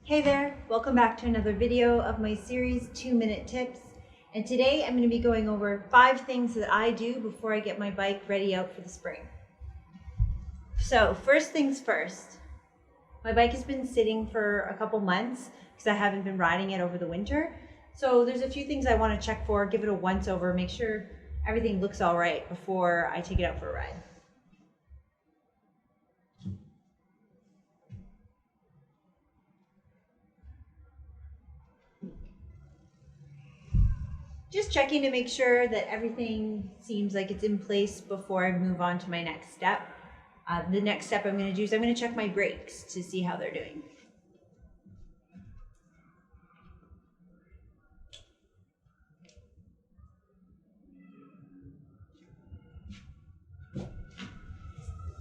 Hey there, welcome back to another video of my series 2-Minute Tips. And today I'm going to be going over 5 things that I do before I get my bike ready out for the spring. So first things first, my bike has been sitting for a couple months because I haven't been riding it over the winter. So there's a few things I want to check for, give it a once over, make sure everything looks all right before I take it out for a ride. Just checking to make sure that everything seems like it's in place before I move on to my next step. The next step I'm going to do is I'm going to check my brakes to see how they're doing.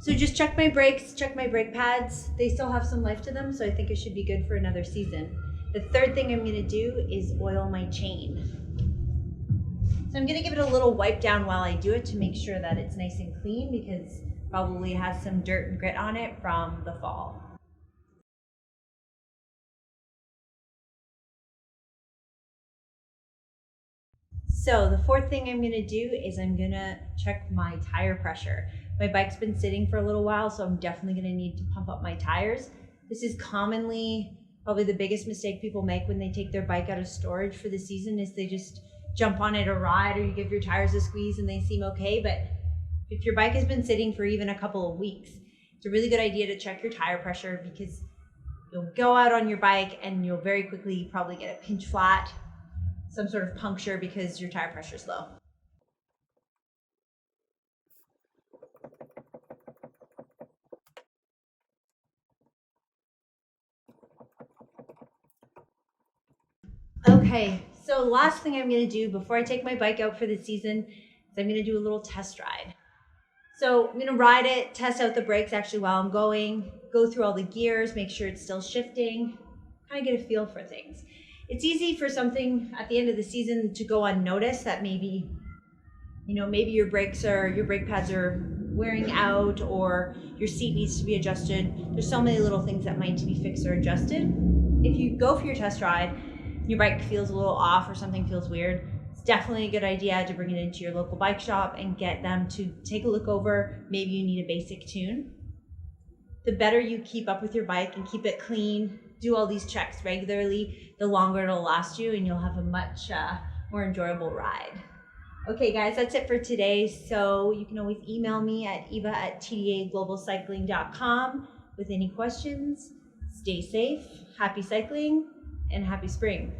So just check my brakes, check my brake pads. They still have some life to them, so I think it should be good for another season. The third thing I'm going to do is oil my chain. So I'm going to give it a little wipe down while I do it to make sure that it's nice and clean because it probably has some dirt and grit on it from the fall. So the fourth thing I'm going to do is I'm going to check my tire pressure. My bike's been sitting for a little while, so I'm definitely going to need to pump up my tires. This is commonly probably the biggest mistake people make when they take their bike out of storage for the season is they just jump on it or ride, or you give your tires a squeeze and they seem okay. But if your bike has been sitting for even a couple of weeks, it's a really good idea to check your tire pressure because you'll go out on your bike and you'll very quickly probably get a pinch flat, some sort of puncture because your tire pressure is low. Okay, so last thing I'm going to do before I take my bike out for the season is I'm going to do a little test ride. So I'm going to ride it, test out the brakes actually while I'm going, go through all the gears, make sure it's still shifting, kind of get a feel for things. It's easy for something at the end of the season to go unnoticed that maybe your brake pads are wearing out or your seat needs to be adjusted. There's so many little things that might need to be fixed or adjusted. If you go for your test ride, your bike feels a little off or something feels weird, it's definitely a good idea to bring it into your local bike shop and get them to take a look over. Maybe you need a basic tune. The better you keep up with your bike and keep it clean, do all these checks regularly, the longer it'll last you and you'll have a much more enjoyable ride. Okay guys, that's it for today. So you can always email me at eva@tdaglobalcycling.com with any questions. Stay safe, happy cycling, and happy spring.